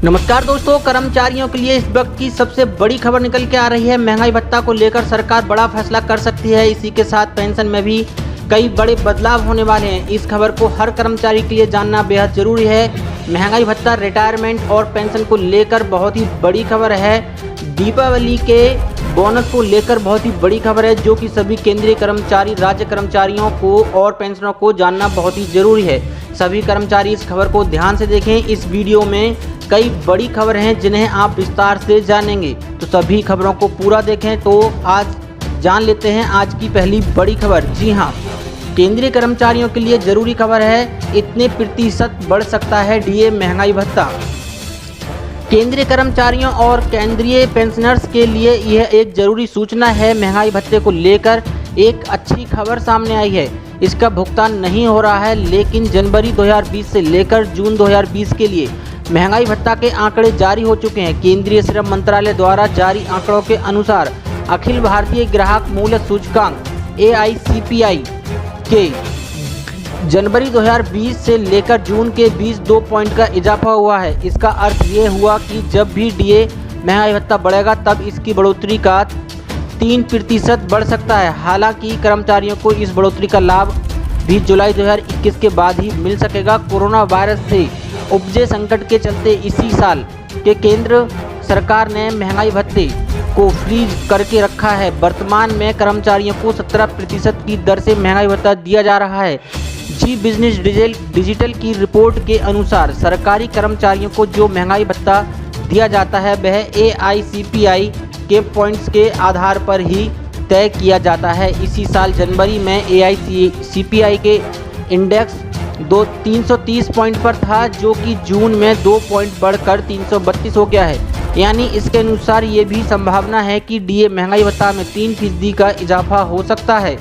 नमस्कार दोस्तों, कर्मचारियों के लिए इस वक्त की सबसे बड़ी खबर निकल के आ रही है। महंगाई भत्ता को लेकर सरकार बड़ा फैसला कर सकती है। इसी के साथ पेंशन में भी कई बड़े बदलाव होने वाले हैं। इस खबर को हर कर्मचारी के लिए जानना बेहद जरूरी है। महंगाई भत्ता, रिटायरमेंट और पेंशन को लेकर बहुत ही बड़ी खबर है। दीपावली के बोनस को लेकर बहुत ही बड़ी खबर है, जो कि सभी केंद्रीय कर्मचारी, राज्य कर्मचारियों को और पेंशनरों को जानना बहुत ही जरूरी है। सभी कर्मचारी इस खबर को ध्यान से देखें। इस वीडियो में कई बड़ी खबर हैं जिन्हें आप विस्तार से जानेंगे, तो सभी खबरों को पूरा देखें। तो आज जान लेते हैं आज की पहली बड़ी खबर। जी हां, केंद्रीय कर्मचारियों के लिए जरूरी खबर है। इतने प्रतिशत बढ़ सकता है डीए महंगाई भत्ता। केंद्रीय कर्मचारियों और केंद्रीय पेंशनर्स के लिए यह एक जरूरी सूचना है। महंगाई भत्ते को लेकर एक अच्छी खबर सामने आई है। इसका भुगतान नहीं हो रहा है, लेकिन जनवरी 2020 से लेकर जून 2020 के लिए महंगाई भत्ता के आंकड़े जारी हो चुके हैं। केंद्रीय श्रम मंत्रालय द्वारा जारी आंकड़ों के अनुसार अखिल भारतीय ग्राहक मूल्य सूचकांक AICPI के जनवरी 2020 से लेकर जून के बीच 2 पॉइंट का इजाफा हुआ है। इसका अर्थ ये हुआ कि जब भी डीए महंगाई भत्ता बढ़ेगा तब इसकी बढ़ोतरी का 3% बढ़ सकता है। हालांकि कर्मचारियों को इस बढ़ोतरी का लाभ भी जुलाई 2021 के बाद ही मिल सकेगा। कोरोना वायरस से उपजे संकट के चलते इसी साल के केंद्र सरकार ने महंगाई भत्ते को फ्रीज करके रखा है। वर्तमान में कर्मचारियों को 17% की दर से महंगाई भत्ता दिया जा रहा है। जी बिजनेस डिजिटल की रिपोर्ट के अनुसार सरकारी कर्मचारियों को जो महंगाई भत्ता दिया जाता है वह AICPI के पॉइंट्स के आधार पर ही तय किया जाता है। इसी साल जनवरी में AICPI के इंडेक्स 330 पॉइंट पर था, जो कि जून में 2 पॉइंट बढ़कर 332 हो गया है। यानी इसके अनुसार ये भी संभावना है कि डीए महंगाई भत्ता में 3% का इजाफा हो सकता है।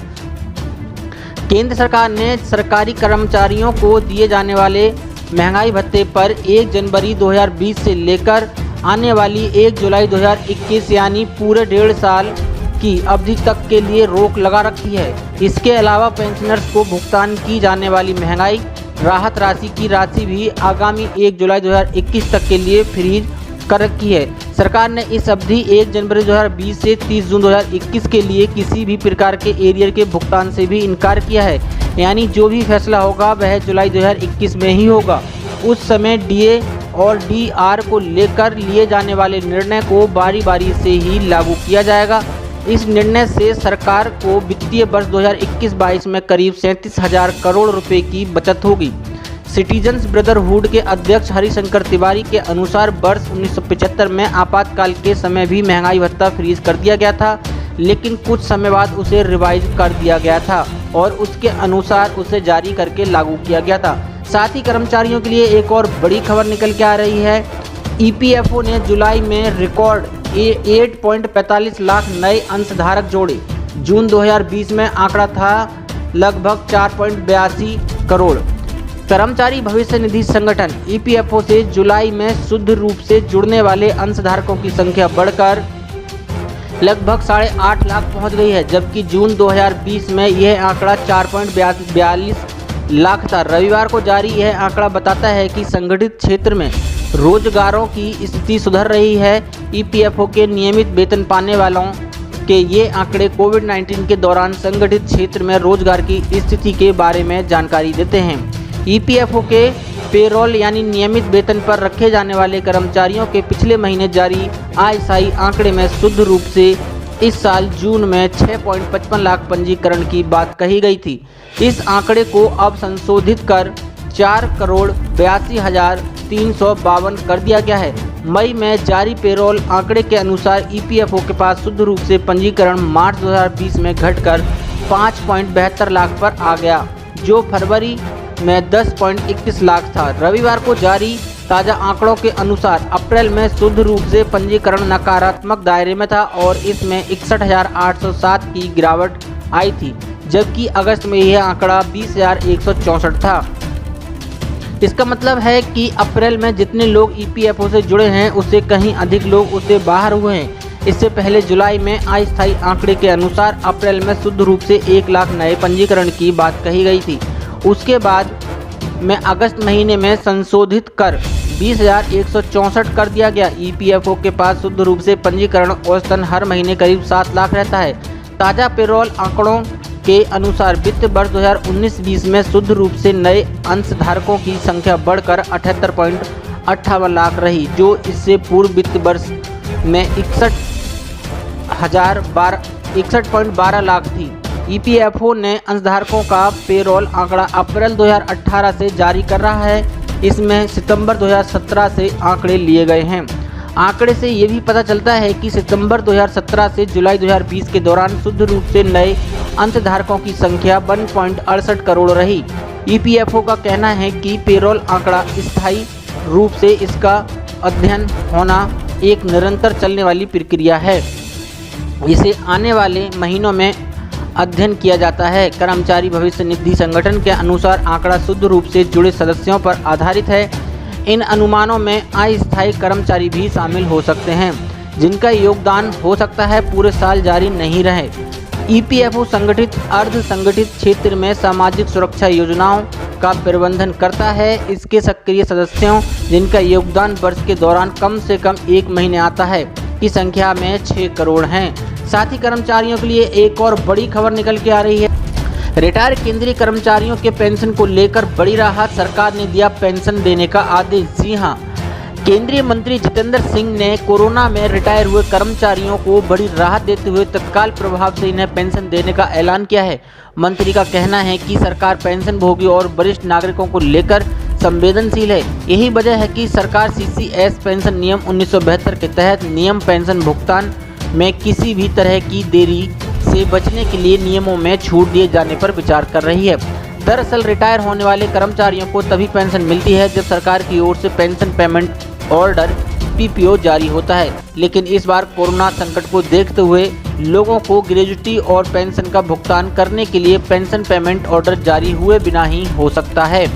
केंद्र सरकार ने सरकारी कर्मचारियों को दिए जाने वाले महंगाई भत्ते पर 1 जनवरी 2020 से लेकर आने वाली 1 जुलाई 2021 यानी पूरे 1.5 साल की अवधि तक के लिए रोक लगा रखी है। इसके अलावा पेंशनर्स को भुगतान की जाने वाली महंगाई राहत राशि की राशि भी आगामी 1 जुलाई 2021 तक के लिए फ्रीज कर रखी है। सरकार ने इस अवधि 1 जनवरी 2020 से 30 जून 2021 के लिए किसी भी प्रकार के एरियर के भुगतान से भी इनकार किया है। यानी जो भी फैसला होगा वह जुलाई 2021 में ही होगा। उस समय डीए और डीआर को लेकर लिए जाने वाले निर्णय को बारी बारी से ही लागू किया जाएगा। इस निर्णय से सरकार को वित्तीय वर्ष 2021-22 में करीब 37,000 करोड़ रुपए की बचत होगी। सिटीजन्स ब्रदरहुड के अध्यक्ष हरिशंकर तिवारी के अनुसार वर्ष 1975 में आपातकाल के समय भी महंगाई भत्ता फ्रीज कर दिया गया था, लेकिन कुछ समय बाद उसे रिवाइज कर दिया गया था और उसके अनुसार उसे जारी करके लागू किया गया था। साथ ही कर्मचारियों के लिए एक और बड़ी खबर निकल के आ रही है। EPFO ने जुलाई में रिकॉर्ड 8.45 लाख नए अंशधारक जोड़े। जून 2020 में आंकड़ा था लगभग 4.82 करोड़। कर्मचारी भविष्य निधि संगठन EPFO से जुलाई में शुद्ध रूप से जुड़ने वाले अंशधारकों की संख्या बढ़कर लगभग 8.5 लाख पहुंच गई है, जबकि जून 2020 में यह आंकड़ा 4.42 लाख था। रविवार को जारी यह आंकड़ा बताता है कि संगठित क्षेत्र में रोजगारों की स्थिति सुधर रही है। EPFO के नियमित वेतन पाने वालों के ये आंकड़े कोविड-19 के दौरान संगठित क्षेत्र में रोजगार की स्थिति के बारे में जानकारी देते हैं। EPFO के पेरोल यानी नियमित वेतन पर रखे जाने वाले कर्मचारियों के पिछले महीने जारी ISI आंकड़े में शुद्ध रूप से इस साल जून में 6.55 लाख पंजीकरण की बात कही गई थी। इस आंकड़े को अब संशोधित कर 4,82,352 कर दिया गया है। मई में जारी पेरोल आंकड़े के अनुसार EPFO के पास शुद्ध रूप से पंजीकरण मार्च 2020 में घटकर 5.72 लाख पर आ गया, जो फरवरी में 10.21 लाख था। रविवार को जारी ताज़ा आंकड़ों के अनुसार अप्रैल में शुद्ध रूप से पंजीकरण नकारात्मक दायरे में था और इसमें 61,807 की गिरावट आई थी, जबकि अगस्त में यह आंकड़ा 20,164 था। इसका मतलब है कि अप्रैल में जितने लोग EPFO से जुड़े हैं उससे कहीं अधिक लोग उससे बाहर हुए हैं। इससे पहले जुलाई में अस्थायी आंकड़े के अनुसार अप्रैल में शुद्ध रूप से 1 लाख नए पंजीकरण की बात कही गई थी। उसके बाद में अगस्त महीने में संशोधित कर 20,164 कर दिया गया। ईपीएफओ के पास शुद्ध रूप से पंजीकरण औसतन हर महीने करीब 7 लाख रहता है। ताज़ा पेरोल आंकड़ों के अनुसार वित्त वर्ष 2019-20 में शुद्ध रूप से नए अंशधारकों की संख्या बढ़कर 78.58 लाख रही, जो इससे पूर्व वित्त वर्ष में 61.12 लाख थी। ईपीएफओ ने अंशधारकों का पेरोल आंकड़ा अप्रैल 2018 से जारी कर रहा है। इसमें सितंबर 2017 से आंकड़े लिए गए हैं। आंकड़े से ये भी पता चलता है कि सितंबर 2017 से जुलाई 2020 के दौरान शुद्ध रूप से नए अंशधारकों की संख्या 1.68 करोड़ रही। ईपीएफओ का कहना है कि पेरोल आंकड़ा स्थायी रूप से इसका अध्ययन होना एक निरंतर चलने वाली प्रक्रिया है। इसे आने वाले महीनों में अध्ययन किया जाता है। कर्मचारी भविष्य निधि संगठन के अनुसार आंकड़ा शुद्ध रूप से जुड़े सदस्यों पर आधारित है। इन अनुमानों में अस्थायी कर्मचारी भी शामिल हो सकते हैं, जिनका योगदान हो सकता है पूरे साल जारी नहीं रहे। ईपीएफओ संगठित अर्ध संगठित क्षेत्र में सामाजिक सुरक्षा योजनाओं का प्रबंधन करता है। इसके सक्रिय सदस्यों, जिनका योगदान वर्ष के दौरान कम से कम 1 महीने आता है, की संख्या में 6 करोड़ हैं। साथ ही कर्मचारियों के लिए एक और बड़ी खबर निकल के आ रही है। रिटायर केंद्रीय कर्मचारियों के पेंशन को लेकर बड़ी राहत, सरकार ने दिया पेंशन देने का आदेश। जी हां, केंद्रीय मंत्री जितेंद्र सिंह ने कोरोना में रिटायर हुए कर्मचारियों को बड़ी राहत देते हुए तत्काल प्रभाव से इन्हें पेंशन देने का ऐलान किया है। मंत्री का कहना है कि सरकार पेंशन भोगी और वरिष्ठ नागरिकों को लेकर संवेदनशील है। यही वजह है कि सरकार सीसीएस पेंशन नियम 1972 के तहत नियम पेंशन भुगतान में किसी भी तरह की देरी से बचने के लिए नियमों में छूट दिए जाने पर विचार कर रही है। दरअसल रिटायर होने वाले कर्मचारियों को तभी पेंशन मिलती है जब सरकार की ओर से पेंशन पेमेंट ऑर्डर पीपीओ जारी होता है। लेकिन इस बार कोरोना संकट को देखते हुए लोगों को ग्रेजुटी और पेंशन का भुगतान करने के लिए पेंशन पेमेंट ऑर्डर जारी हुए बिना ही हो सकता है।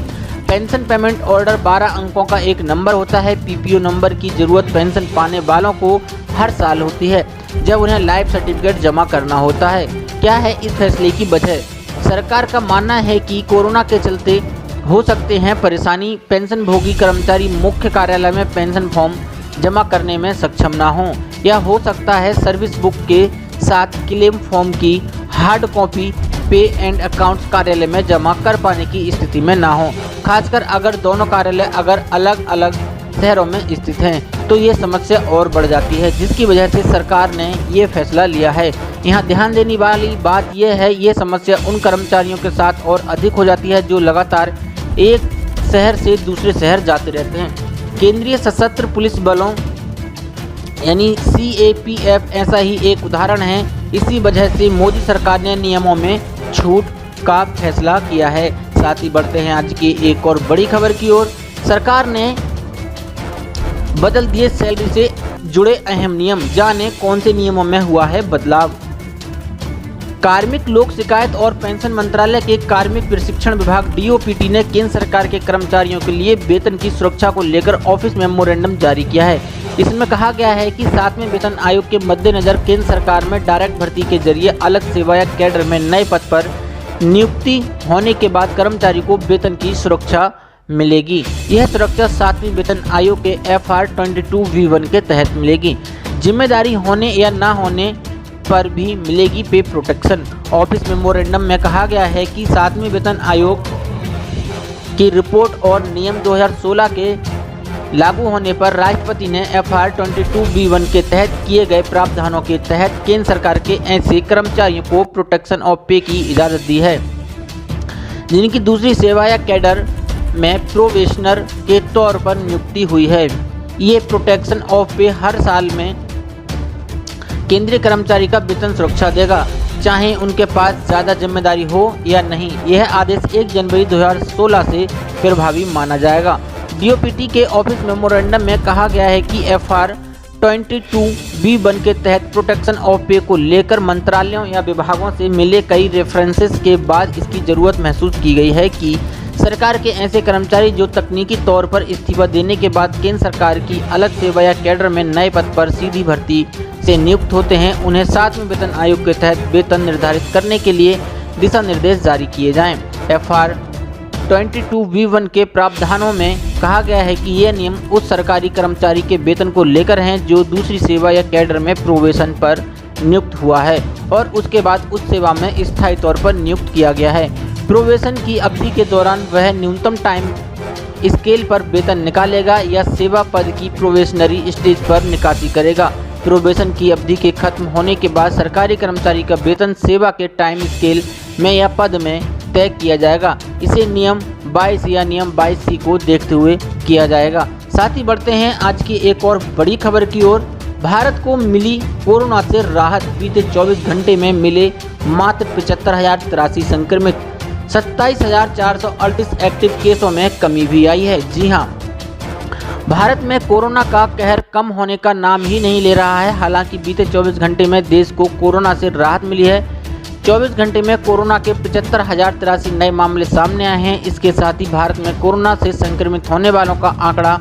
पेंशन पेमेंट ऑर्डर 12 अंकों का एक नंबर होता है। पीपीओ नंबर की जरूरत पेंशन पाने वालों को हर साल होती है, जब उन्हें लाइफ सर्टिफिकेट जमा करना होता है। क्या है इस फैसले की वजह? सरकार का मानना है कि कोरोना के चलते हो सकते हैं परेशानी। पेंशन भोगी कर्मचारी मुख्य कार्यालय में पेंशन फॉर्म जमा करने में सक्षम ना हों, या हो सकता है सर्विस बुक के साथ क्लेम फॉर्म की हार्ड कॉपी पे एंड अकाउंट्स कार्यालय में जमा कर पाने की स्थिति में ना हो। खासकर अगर दोनों कार्यालय अलग अलग शहरों में स्थित हैं, तो ये समस्या और बढ़ जाती है, जिसकी वजह से सरकार ने ये फैसला लिया है। यहाँ ध्यान देने वाली बात यह है, ये समस्या उन कर्मचारियों के साथ और अधिक हो जाती है जो लगातार एक शहर से दूसरे शहर जाते रहते हैं। केंद्रीय सशस्त्र पुलिस बलों यानी सीएपीएफ ऐसा ही एक उदाहरण है। इसी वजह से मोदी सरकार ने नियमों में छूट का फैसला किया है। साथ ही बढ़ते हैं आज की एक और बड़ी खबर की ओर। सरकार ने बदल दिए सैलरी से जुड़े अहम नियम, जाने कौन से नियमों में हुआ है बदलाव। कार्मिक लोक शिकायत और पेंशन मंत्रालय के कार्मिक प्रशिक्षण विभाग डीओपीटी ने केंद्र सरकार के कर्मचारियों के लिए वेतन की सुरक्षा को लेकर ऑफिस मेमोरेंडम जारी किया है। इसमें कहा गया है कि 7वें वेतन आयोग के मद्देनजर केंद्र सरकार में डायरेक्ट भर्ती के जरिए अलग सेवा या कैडर में नए पद पर नियुक्ति होने के बाद कर्मचारी को वेतन की सुरक्षा मिलेगी। यह सुरक्षा 7वें वेतन आयोग के FR 22V1 के तहत मिलेगी। जिम्मेदारी होने या ना होने पर भी मिलेगी पे प्रोटेक्शन। ऑफिस मेमोरेंडम में कहा गया है कि 7वें वेतन आयोग की रिपोर्ट और नियम 2016 के लागू होने पर राष्ट्रपति ने FR 22V1 के तहत किए गए प्रावधानों के तहत केंद्र सरकार के ऐसे कर्मचारियों को प्रोटेक्शन ऑफ पे की इजाज़त दी है, जिनकी दूसरी सेवा या कैडर में प्रोबेशनर के तौर पर नियुक्ति हुई है। ये प्रोटेक्शन ऑफ पे हर साल में केंद्रीय कर्मचारी का वेतन सुरक्षा देगा, चाहे उनके पास ज़्यादा जिम्मेदारी हो या नहीं। यह आदेश 1 जनवरी 2016 से प्रभावी माना जाएगा। डीओपीटी के ऑफिस मेमोरेंडम में कहा गया है कि FR 22V1 के तहत प्रोटेक्शन ऑफ पे को लेकर मंत्रालयों या विभागों से मिले कई रेफरेंसेस के बाद इसकी ज़रूरत महसूस की गई है कि सरकार के ऐसे कर्मचारी जो तकनीकी तौर पर इस्तीफा देने के बाद केंद्र सरकार की अलग सेवा या कैडर में नए पद पर सीधी भर्ती से नियुक्त होते हैं, उन्हें 7वें वेतन आयोग के तहत वेतन निर्धारित करने के लिए दिशा निर्देश जारी किए जाएं। FR 22(b)(1) के प्रावधानों में कहा गया है कि ये नियम उस सरकारी कर्मचारी के वेतन को लेकर हैं जो दूसरी सेवा या कैडर में प्रोबेशन पर नियुक्त हुआ है और उसके बाद उस सेवा में स्थायी तौर पर नियुक्त किया गया है। प्रोबेशन की अवधि के दौरान वह न्यूनतम टाइम स्केल पर वेतन निकालेगा या सेवा पद की प्रोबेशनरी स्टेज पर निकासी करेगा। प्रोबेशन की अवधि के खत्म होने के बाद सरकारी कर्मचारी का वेतन सेवा के टाइम स्केल में या पद में तय किया जाएगा। इसे नियम 22 या नियम 22C को देखते हुए किया जाएगा। साथ ही बढ़ते हैं आज की एक और बड़ी खबर की ओर। भारत को मिली कोरोना से राहत, बीते 24 घंटे में मिले मात्र 75,083 संक्रमित, 27,438 एक्टिव केसों में कमी भी आई है। जी हां, भारत में कोरोना का कहर कम होने का नाम ही नहीं ले रहा है। हालांकि बीते 24 घंटे में देश को कोरोना से राहत मिली है। 24 घंटे में कोरोना के 75,083 नए मामले सामने आए हैं। इसके साथ ही भारत में कोरोना से संक्रमित होने वालों का आंकड़ा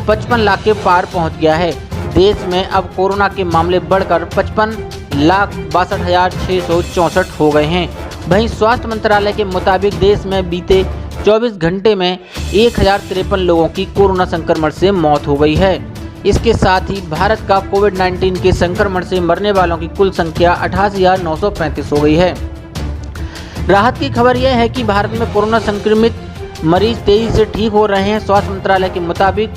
55 लाख के पार पहुंच गया है। देश में अब कोरोना के मामले बढ़कर 55,62,664 हो गए हैं। वहीं स्वास्थ्य मंत्रालय के मुताबिक देश में बीते 24 घंटे में 1,053 लोगों की कोरोना संक्रमण से मौत हो गई है। इसके साथ ही भारत का कोविड-19 के संक्रमण से मरने वालों की कुल संख्या 88,935 हो गई है। राहत की खबर यह है कि भारत में कोरोना संक्रमित मरीज तेजी से ठीक हो रहे हैं। स्वास्थ्य मंत्रालय के मुताबिक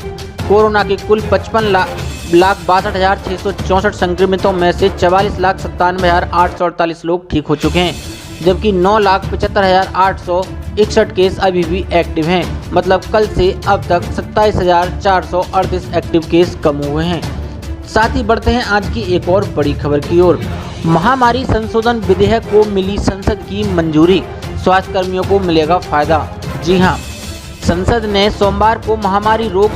कोरोना के कुल 55,62,664 संक्रमितों में से 44,97,848 लोग ठीक हो चुके हैं, जबकि 9,75,861 केस अभी भी एक्टिव हैं। मतलब कल से अब तक 27,438 एक्टिव केस कम हुए हैं। साथ ही बढ़ते हैं आज की एक और बड़ी खबर की ओर। महामारी संशोधन विधेयक को मिली संसद की मंजूरी, स्वास्थ्य कर्मियों को मिलेगा फायदा। जी हां, संसद ने सोमवार को महामारी रोग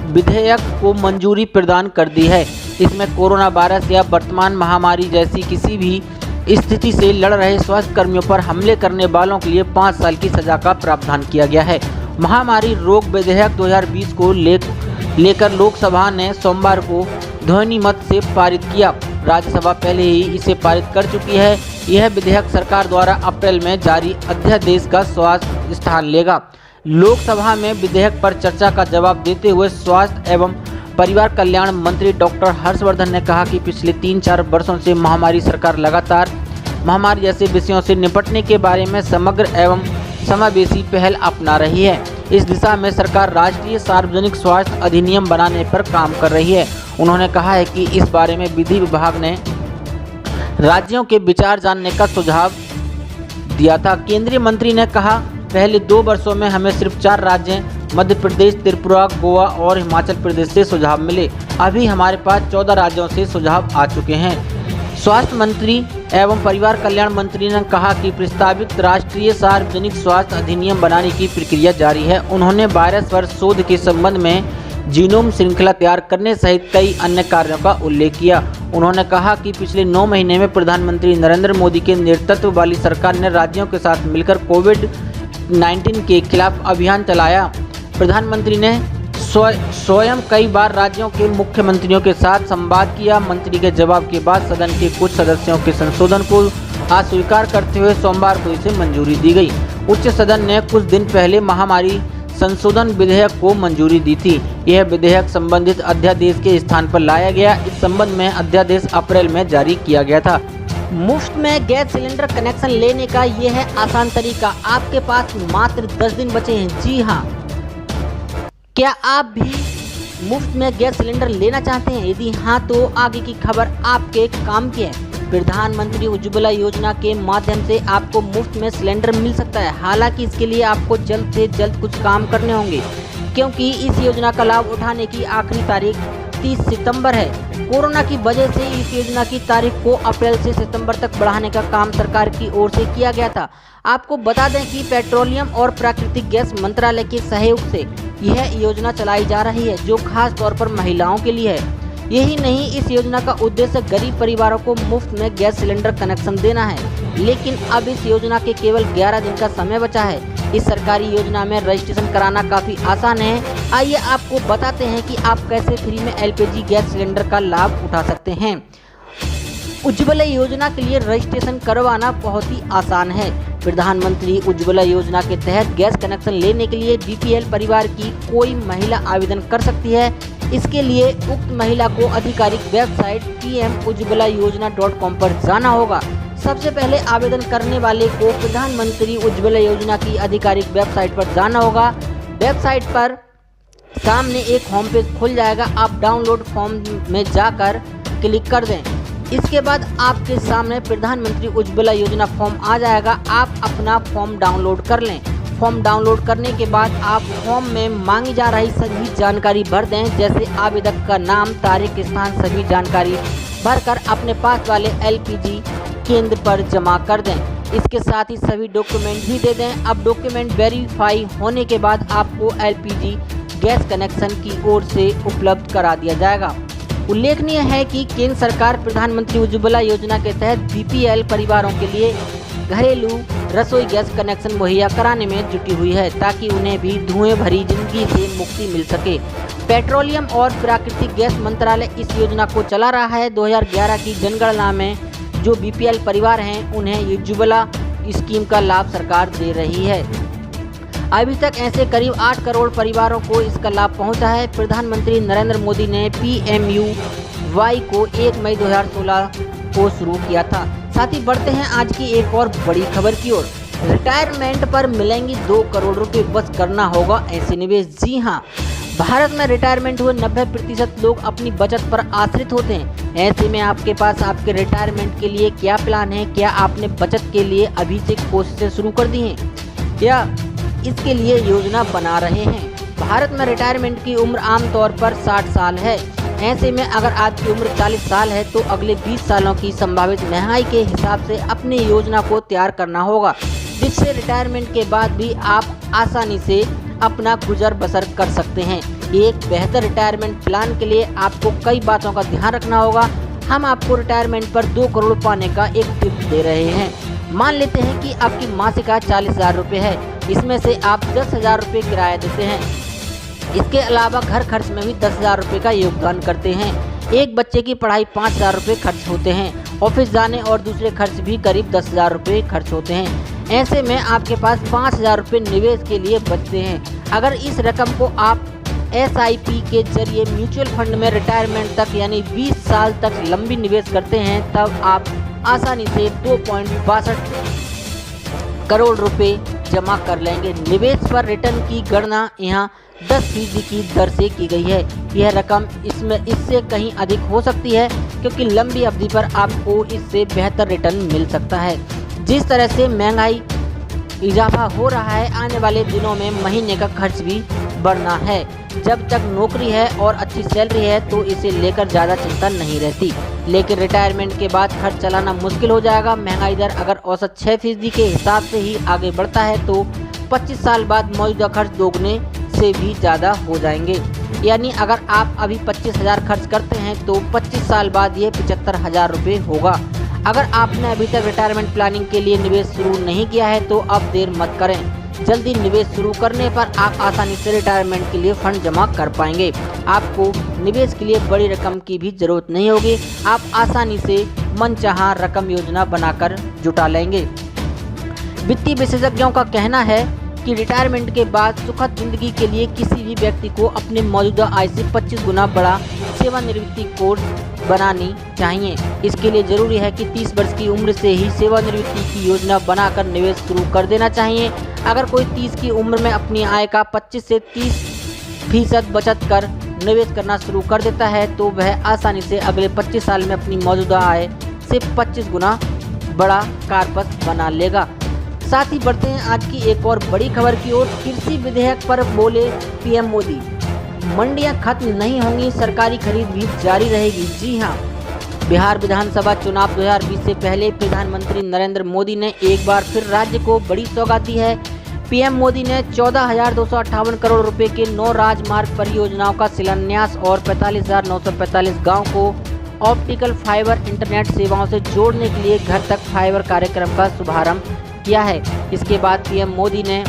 विधेयक को मंजूरी प्रदान कर दी है। इसमें कोरोना वायरस या वर्तमान महामारी जैसी किसी भी स्थिति से लड़ रहे स्वास्थ्य कर्मियों पर हमले करने वालों के लिए 5 साल की सजा का प्रावधान किया गया है। महामारी रोग विधेयक 2020 को लेकर लोकसभा ने सोमवार को ध्वनि मत से पारित किया। राज्यसभा पहले ही इसे पारित कर चुकी है। यह विधेयक सरकार द्वारा अप्रैल में जारी अध्यादेश का स्थान लेगा। लोकसभा में विधेयक पर चर्चा का जवाब देते हुए स्वास्थ्य एवं परिवार कल्याण मंत्री डॉक्टर हर्षवर्धन ने कहा कि पिछले 3-4 वर्षों से महामारी सरकार लगातार महामारी जैसे विषयों से निपटने के बारे में समग्र एवं समावेशी पहल अपना रही है। इस दिशा में सरकार राष्ट्रीय सार्वजनिक स्वास्थ्य अधिनियम बनाने पर काम कर रही है। उन्होंने कहा है कि इस बारे में विधि विभाग ने राज्यों के विचार जानने का सुझाव दिया था। केंद्रीय मंत्री ने कहा, पहले 2 वर्षों में हमें सिर्फ 4 राज्य मध्य प्रदेश, त्रिपुरा, गोवा और हिमाचल प्रदेश से सुझाव मिले। अभी हमारे पास 14 राज्यों से सुझाव आ चुके हैं। स्वास्थ्य मंत्री एवं परिवार कल्याण मंत्री ने कहा कि प्रस्तावित राष्ट्रीय सार्वजनिक स्वास्थ्य अधिनियम बनाने की प्रक्रिया जारी है। उन्होंने वायरस पर शोध के संबंध में जीनोम श्रृंखला तैयार करने सहित कई अन्य कार्यों का उल्लेख किया। उन्होंने कहा कि पिछले 9 महीने में प्रधानमंत्री नरेंद्र मोदी के नेतृत्व वाली सरकार ने राज्यों के साथ मिलकर कोविड-19 के खिलाफ अभियान चलाया। प्रधानमंत्री ने स्वयं कई बार राज्यों के मुख्यमंत्रियों के साथ संवाद किया। मंत्री के जवाब के बाद सदन के कुछ सदस्यों के संशोधन को अस्वीकार करते हुए सोमवार को इसे मंजूरी दी गई। उच्च सदन ने कुछ दिन पहले महामारी संशोधन विधेयक को मंजूरी दी थी। यह विधेयक संबंधित अध्यादेश के स्थान पर लाया गया। इस संबंध में अध्यादेश अप्रैल में जारी किया गया था। मुफ्त में गैस सिलेंडर कनेक्शन लेने का यह है आसान तरीका। आपके पास मात्र 10 दिन बचे हैं। जी हाँ, क्या आप भी मुफ्त में गैस सिलेंडर लेना चाहते हैं? यदि हाँ, तो आगे की खबर आपके काम की है। प्रधानमंत्री उज्ज्वला योजना के माध्यम से आपको मुफ्त में सिलेंडर मिल सकता है। हालांकि इसके लिए आपको जल्द से जल्द कुछ काम करने होंगे, क्योंकि इस योजना का लाभ उठाने की आखिरी तारीख 30 सितंबर है। कोरोना की वजह से इस योजना की तारीख को अप्रैल से सितंबर तक बढ़ाने का काम सरकार की ओर से किया गया था। आपको बता दें कि पेट्रोलियम और प्राकृतिक गैस मंत्रालय के सहयोग से यह योजना चलाई जा रही है, जो खास तौर पर महिलाओं के लिए है। यही नहीं, इस योजना का उद्देश्य गरीब परिवारों को मुफ्त में गैस सिलेंडर कनेक्शन देना है। लेकिन अब इस योजना के केवल 11 दिन का समय बचा है। इस सरकारी योजना में रजिस्ट्रेशन कराना काफ़ी आसान है। आइए आपको बताते हैं कि आप कैसे फ्री में LPG गैस सिलेंडर का लाभ उठा सकते हैं। उज्ज्वला योजना के लिए रजिस्ट्रेशन करवाना बहुत ही आसान है। प्रधानमंत्री उज्ज्वला योजना के तहत गैस कनेक्शन लेने के लिए बीपीएल परिवार की कोई महिला आवेदन कर सकती है। इसके लिए उक्त महिला को आधिकारिक वेबसाइट pmujjwalaYojana.com पर जाना होगा। सबसे पहले आवेदन करने वाले को प्रधानमंत्री उज्ज्वला योजना की आधिकारिक वेबसाइट पर जाना होगा। वेबसाइट पर सामने एक होम पेज खुल जाएगा। आप डाउनलोड फॉर्म में जाकर क्लिक कर दें। इसके बाद आपके सामने प्रधानमंत्री उज्ज्वला योजना फॉर्म आ जाएगा। आप अपना फॉर्म डाउनलोड कर लें। फॉर्म डाउनलोड करने के बाद आप फॉर्म में मांगी जा रही सभी जानकारी भर दें, जैसे आवेदक का नाम, तारीख, स्थान, सभी जानकारी भरकर अपने पास वाले एलपीजी केंद्र पर जमा कर दें। इसके साथ ही सभी डॉक्यूमेंट भी दे दें। अब डॉक्यूमेंट वेरीफाई होने के बाद आपको एलपीजी गैस कनेक्शन की ओर से उपलब्ध करा दिया जाएगा। उल्लेखनीय है कि केंद्र सरकार प्रधानमंत्री उज्ज्वला योजना के तहत बीपीएल परिवारों के लिए घरेलू रसोई गैस कनेक्शन मुहैया कराने में जुटी हुई है, ताकि उन्हें भी धुएं भरी जिंदगी से मुक्ति मिल सके। पेट्रोलियम और प्राकृतिक गैस मंत्रालय इस योजना को चला रहा है। 2011 की जनगणना में जो बीपीएल परिवार हैं, उन्हें उज्ज्वला स्कीम का लाभ सरकार दे रही है। अभी तक ऐसे करीब 8 करोड़ परिवारों को इसका लाभ पहुंचा है। प्रधानमंत्री नरेंद्र मोदी ने PMUY को 1 मई 2016 को शुरू किया था। साथ ही बढ़ते हैं आज की एक और बड़ी खबर की ओर। रिटायरमेंट पर मिलेंगे 2 करोड़ रुपए, बस करना होगा ऐसे निवेश। जी हां, भारत में रिटायरमेंट हुए 90% लोग अपनी बचत पर आश्रित होते हैं। ऐसे में आपके पास आपके रिटायरमेंट के लिए क्या प्लान है? क्या आपने बचत के लिए अभी से कोशिशें शुरू कर दी हैं या इसके लिए योजना बना रहे हैं? भारत में रिटायरमेंट की उम्र आमतौर पर 60 साल है। ऐसे में अगर आपकी उम्र 40 साल है तो अगले 20 सालों की संभावित महंगाई के हिसाब से अपनी योजना को तैयार करना होगा, जिससे रिटायरमेंट के बाद भी आप आसानी से अपना गुजर बसर कर सकते हैं। एक बेहतर रिटायरमेंट प्लान के लिए आपको कई बातों का ध्यान रखना होगा। हम आपको रिटायरमेंट पर 2 करोड़ पाने का एक टिप दे रहे हैं। मान लेते हैं कि आपकी मासिक आय 40,000 रुपये है। इसमें से आप 10,000 रुपये किराया देते हैं। इसके अलावा घर खर्च में भी 10,000 रुपये का योगदान करते हैं। एक बच्चे की पढ़ाई 5,000 रुपये खर्च होते हैं। ऑफिस जाने और दूसरे खर्च भी करीब 10,000 रुपये खर्च होते हैं। ऐसे में आपके पास 5,000 रुपये निवेश के लिए बचते हैं। अगर इस रकम को आप SIP के जरिए म्यूचुअल फंड में रिटायरमेंट तक यानी 20 साल तक लंबी निवेश करते हैं, तब आप आसानी से 2.62 करोड़ रुपए जमा कर लेंगे। निवेश पर रिटर्न की गणना यहाँ 10% की दर से की गई है। यह रकम इससे कहीं अधिक हो सकती है, क्योंकि लंबी अवधि पर आपको इससे बेहतर रिटर्न मिल सकता है। जिस तरह से महंगाई इजाफा हो रहा है, आने वाले दिनों में महीने का खर्च भी बढ़ना है। जब तक नौकरी है और अच्छी सैलरी है तो इसे लेकर ज़्यादा चिंता नहीं रहती, लेकिन रिटायरमेंट के बाद खर्च चलाना मुश्किल हो जाएगा। महंगाई दर अगर औसत 6% के हिसाब से ही आगे बढ़ता है तो 25 साल बाद मौजूदा खर्च दोगुने से भी ज़्यादा हो जाएंगे। यानी अगर आप अभी 25,000 खर्च करते हैं तो 25 साल बाद ये 75,000 रुपये होगा। अगर आपने अभी तक रिटायरमेंट प्लानिंग के लिए निवेश शुरू नहीं किया है तो अब देर मत करें। जल्दी निवेश शुरू करने पर आप आसानी से रिटायरमेंट के लिए फंड जमा कर पाएंगे। आपको निवेश के लिए बड़ी रकम की भी जरूरत नहीं होगी। आप आसानी से मनचाहा रकम योजना बनाकर जुटा लेंगे। वित्तीय विशेषज्ञों का कहना है कि रिटायरमेंट के बाद सुखद जिंदगी के लिए किसी भी व्यक्ति को अपने मौजूदा आय से 25 गुना बड़ा सेवानिवृत्ति कोर्स बनानी चाहिए। इसके लिए जरूरी है कि 30 वर्ष की उम्र से ही सेवानिवृत्ति की योजना बनाकर निवेश शुरू कर देना चाहिए। अगर कोई 30 की उम्र में अपनी आय का 25 से 30% बचत कर निवेश करना शुरू कर देता है तो वह आसानी से अगले 25 साल में अपनी मौजूदा आय से 25 गुना बड़ा कारपस बना लेगा। साथ ही बढ़ते हैं आज की एक और बड़ी खबर की ओर। कृषि विधेयक पर बोले PM मोदी, मंडियां खत्म नहीं होंगी, सरकारी खरीद भी जारी रहेगी। जी हां, बिहार विधानसभा चुनाव 2020 से पहले प्रधानमंत्री नरेंद्र मोदी ने एक बार फिर राज्य को बड़ी सौगात दी है। PM मोदी ने 14,258 करोड़ रुपए के 9 राजमार्ग परियोजनाओं का शिलान्यास और 45,945 गाँव को ऑप्टिकल फाइबर इंटरनेट सेवाओं से जोड़ने के लिए घर तक फाइबर कार्यक्रम का शुभारंभ किया है। इसके बाद PM मोदी ने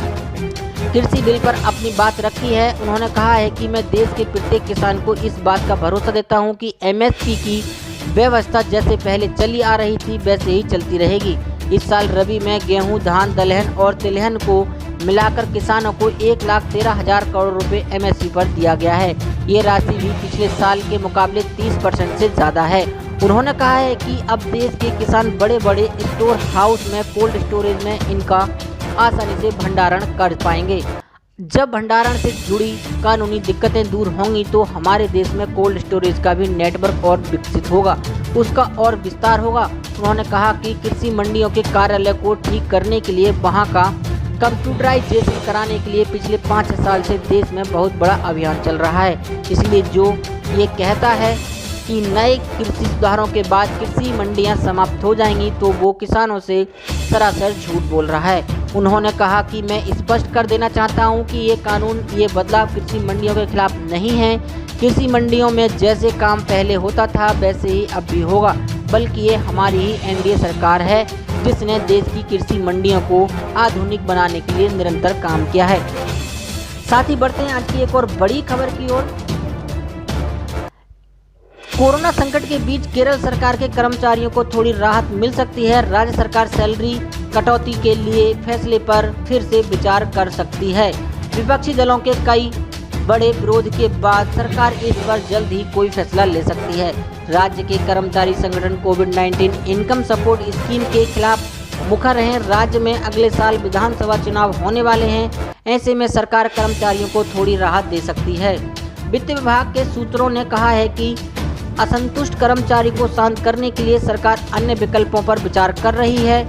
कृषि बिल पर अपनी बात रखी है। उन्होंने कहा है कि मैं देश के प्रत्येक किसान को इस बात का भरोसा देता हूं कि MSP की व्यवस्था जैसे पहले चली आ रही थी वैसे ही चलती रहेगी। इस साल रबी में गेहूं, धान, दलहन और तिलहन को मिलाकर किसानों को 1,13,000 करोड़ रुपए एमएसपी पर दिया गया है। ये राशि भी पिछले साल के मुकाबले 30% से ज़्यादा है। उन्होंने कहा है कि अब देश के किसान बड़े बड़े स्टोर हाउस में कोल्ड स्टोरेज में इनका आसानी से भंडारण कर पाएंगे। जब भंडारण से जुड़ी कानूनी दिक्कतें दूर होंगी तो हमारे देश में कोल्ड स्टोरेज का भी नेटवर्क और विकसित होगा, उसका और विस्तार होगा। उन्होंने कहा कि कृषि मंडियों के कार्यालय को ठीक करने के लिए वहां का कंप्यूटराइजेशन कराने के लिए पिछले 5 साल से देश में बहुत बड़ा अभियान चल रहा है। इसलिए जो ये कहता है कि नए कृषि सुधारों के बाद कृषि मंडियां समाप्त हो जाएंगी तो वो किसानों से सरासर झूठ बोल रहा है। उन्होंने कहा कि मैं स्पष्ट कर देना चाहता हूं कि ये कानून, ये बदलाव कृषि मंडियों के खिलाफ नहीं है। कृषि मंडियों में जैसे काम पहले होता था वैसे ही अब भी होगा, बल्कि ये हमारी ही एनडीए सरकार है जिसने देश की कृषि मंडियों को आधुनिक बनाने के लिए निरंतर काम किया है। साथ ही बढ़ते हैं आज की एक और बड़ी खबर की ओर। कोरोना संकट के बीच केरल सरकार के कर्मचारियों को थोड़ी राहत मिल सकती है। राज्य सरकार सैलरी कटौती के लिए फैसले पर फिर से विचार कर सकती है। विपक्षी दलों के कई बड़े विरोध के बाद सरकार इस पर जल्द ही कोई फैसला ले सकती है। राज्य के कर्मचारी संगठन कोविड-19 इनकम सपोर्ट स्कीम के खिलाफ मुखर हैं। राज्य में अगले साल विधानसभा चुनाव होने वाले हैं। ऐसे में सरकार कर्मचारियों को थोड़ी राहत दे सकती है। वित्त विभाग के सूत्रों ने कहा है कि असंतुष्ट कर्मचारी को शांत करने के लिए सरकार अन्य विकल्पों पर विचार कर रही है।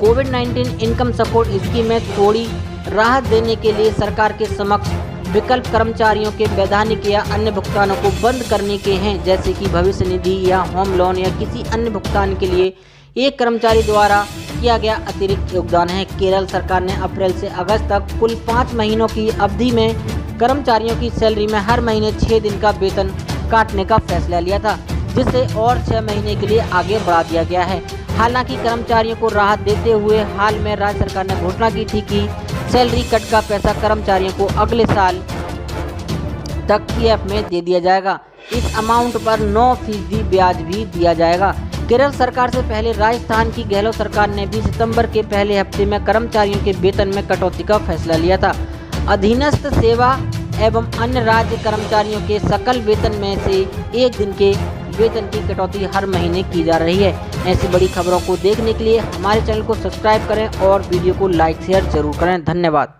कोविड-19 इनकम सपोर्ट स्कीम में थोड़ी राहत देने के लिए सरकार के समक्ष विकल्प कर्मचारियों के वैधानिक या अन्य भुगतानों को बंद करने के हैं, जैसे कि भविष्य निधि या होम लोन या किसी अन्य भुगतान के लिए एक कर्मचारी द्वारा किया गया अतिरिक्त योगदान है। केरल सरकार ने अप्रैल से अगस्त तक कुल 5 महीनों की अवधि में कर्मचारियों की सैलरी में हर महीने 6 दिन का वेतन काटने का फैसला लिया था, जिसे और 6 महीने के लिए आगे बढ़ा दिया गया है। हालांकि कर्मचारियों को राहत देते हुए हाल में राज्य सरकार ने घोषणा की थी कि सैलरी कट का पैसा कर्मचारियों को अगले साल तक पीएफ में दे दिया जाएगा। इस अमाउंट पर 9% ब्याज भी दिया जाएगा। केरल सरकार से पहले राजस्थान की गहलोत सरकार ने भी सितंबर के पहले हफ्ते में कर्मचारियों के वेतन में कटौती का फैसला लिया था। अधीनस्थ सेवा एवं अन्य राज्य कर्मचारियों के सकल वेतन में से 1 दिन के वेतन की कटौती हर महीने की जा रही है। ऐसी बड़ी खबरों को देखने के लिए हमारे चैनल को सब्सक्राइब करें और वीडियो को लाइक शेयर जरूर करें। धन्यवाद।